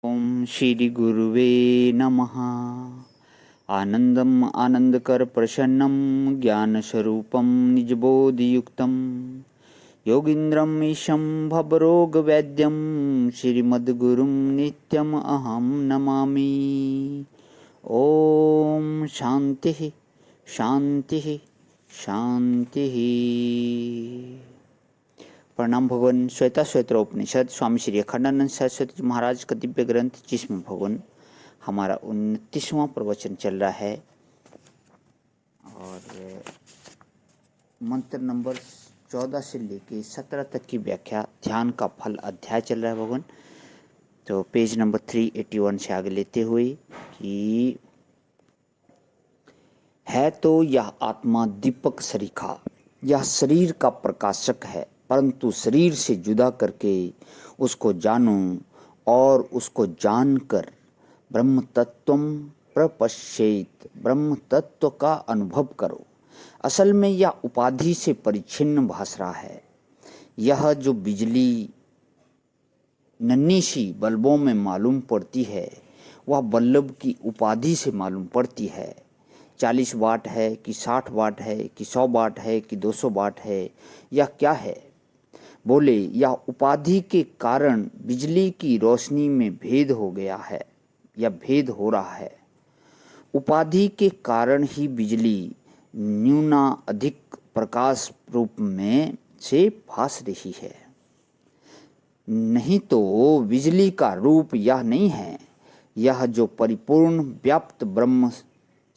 ओम श्री गुरुवे नमः। आनंदम आनंदकर प्रसन्नम ज्ञानस्वरूपम निजबोधियुक्तम योगींद्रम ईशं भवरोगवैद्यम श्रीमद्गुरुं नित्यम अहं नमामि। ओम शांति शांति शांति। प्रणाम भगवान। श्वेता श्वेत्र उपनिषद स्वामी श्री अखंडानंद सरस्वती जी महाराज का दिव्य ग्रंथ, जिसमें भगवान हमारा 29वां प्रवचन चल रहा है और मंत्र नंबर 14 से लेके 17 तक की व्याख्या, ध्यान का फल अध्याय चल रहा है भगवान। तो पेज नंबर 381 से आगे लेते हुए कि है तो यह आत्मा दीपक सरीखा, यह शरीर का प्रकाशक है, परंतु शरीर से जुदा करके उसको जानो और उसको जानकर ब्रह्म तत्वम प्रपश्येत, ब्रह्म तत्व का अनुभव करो। असल में यह उपाधि से परिच्छिन्न भास रहा है। यह जो बिजली नन्ही सी बल्बों में मालूम पड़ती है, वह बल्ब की उपाधि से मालूम पड़ती है। 40 वाट है कि 60 वाट है कि 100 वाट है कि 200 वाट है, यह क्या है? बोले, यह उपाधि के कारण बिजली की रोशनी में भेद हो गया है या भेद हो रहा है। उपाधि के कारण ही बिजली न्यूना अधिक प्रकाश रूप में से भास रही है, नहीं तो बिजली का रूप यह नहीं है। यह जो परिपूर्ण व्याप्त ब्रह्म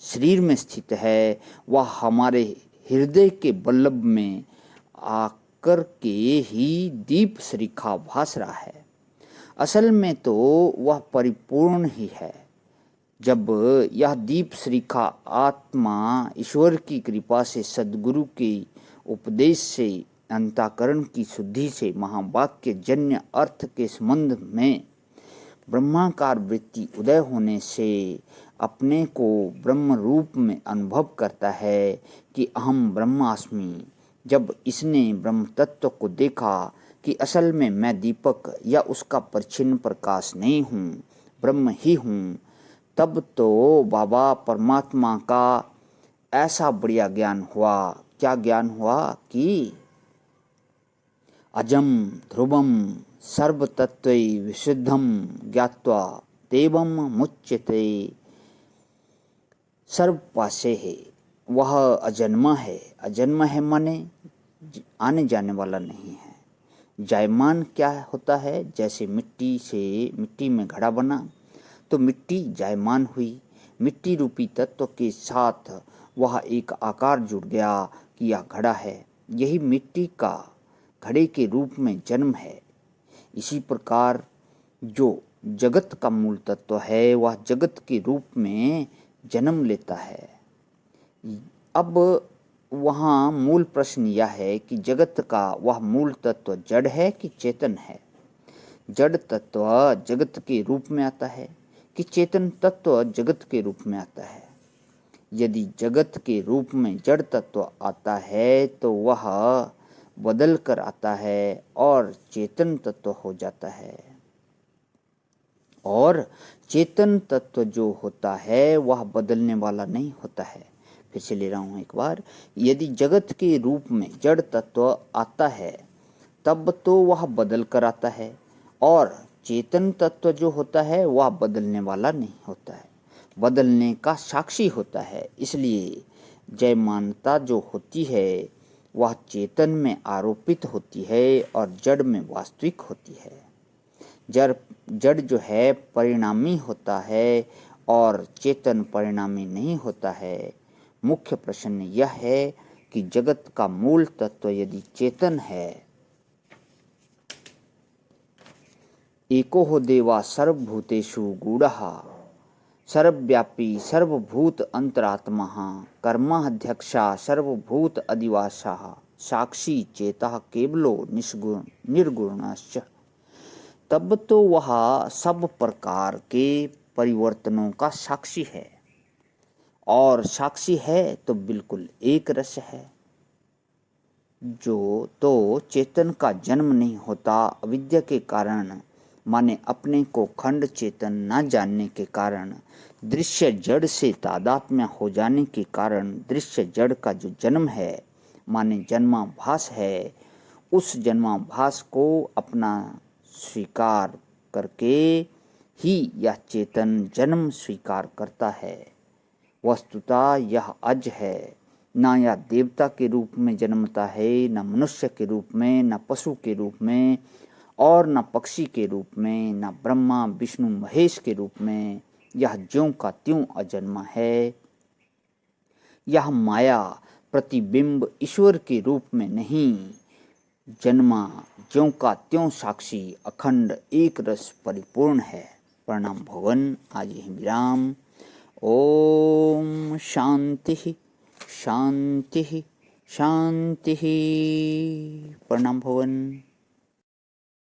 शरीर में स्थित है, वह हमारे हृदय के बल्ब में आकर के ही दीप सरीखा भास रहा है। असल में तो वह परिपूर्ण ही है। जब यह दीप सरीखा आत्मा ईश्वर की कृपा से, सद्गुरु के उपदेश से, अंतःकरण की शुद्धि से, महावाक्य जन्य अर्थ के संबंध में ब्रह्माकार वृत्ति उदय होने से अपने को ब्रह्म रूप में अनुभव करता है कि अहम ब्रह्मास्मि। जब इसने ब्रह्म तत्व को देखा कि असल में मैं दीपक या उसका परिच्छिन्न प्रकाश नहीं हूँ, ब्रह्म ही हूँ, तब तो बाबा परमात्मा का ऐसा बढ़िया ज्ञान हुआ। क्या ज्ञान हुआ कि अजम ध्रुवम सर्वतत्त्वै विशुद्धम ज्ञात्वा देवम मुच्यते। सर्वपासे है, वह अजन्मा है। अजन्मा है माने आने जाने वाला नहीं है। जायमान क्या होता है? जैसे मिट्टी से मिट्टी में घड़ा बना तो मिट्टी जायमान हुई। मिट्टी रूपी तत्व के साथ वह एक आकार जुड़ गया कि यह घड़ा है। यही मिट्टी का घड़े के रूप में जन्म है। इसी प्रकार जो जगत का मूल तत्व है, वह जगत के रूप में जन्म लेता है। अब वहाँ मूल प्रश्न यह है कि जगत का वह मूल तत्व जड़ है कि चेतन है? जड़ तत्व जगत के रूप में आता है कि चेतन तत्व जगत के रूप में आता है? यदि जगत के रूप में जड़ तत्व आता है तो वह बदल कर आता है और चेतन तत्व हो जाता है। और चेतन तत्व जो होता है वह बदलने वाला नहीं होता है। फिर से ले रहा हूँ एक बार, यदि जगत के रूप में जड़ तत्व आता है तब तो वह बदल कर आता है, और चेतन तत्व जो होता है वह बदलने वाला नहीं होता है, बदलने का साक्षी होता है। इसलिए जयमानता जो होती है वह चेतन में आरोपित होती है और जड़ में वास्तविक होती है। जड़ जो है परिणामी होता है और चेतन परिणामी नहीं होता है। मुख्य प्रश्न यह है कि जगत का मूल तत्व यदि चेतन है, एको हो देवा सर्वभूतेषु गूढ़ः सर्वव्यापी सर्वभूत अंतरात्मा कर्माध्यक्षा सर्वभूत अधिवासः साक्षी चेतः केवलो निर्गुणश्च। तब तो वह सब प्रकार के परिवर्तनों का साक्षी है, और साक्षी है तो बिल्कुल एक रस है। जो तो चेतन का जन्म नहीं होता, अविद्या के कारण माने अपने को खंड चेतन न जानने के कारण, दृश्य जड़ से तादात्म्य हो जाने के कारण दृश्य जड़ का जो जन्म है माने जन्माभास है, उस जन्माभास को अपना स्वीकार करके ही यह चेतन जन्म स्वीकार करता है। वस्तुतः यह अज है, ना यह देवता के रूप में जन्मता है, न मनुष्य के रूप में, न पशु के रूप में, और न पक्षी के रूप में, न ब्रह्मा विष्णु महेश के रूप में। यह ज्यों का त्यों अजन्मा है। यह माया प्रतिबिंब ईश्वर के रूप में नहीं जन्मा, ज्यों का त्यों साक्षी अखंड एक रस परिपूर्ण है। प्रणाम भवन। आज यही विराम। ओम शांति शांति शांति। प्रणाम भवन।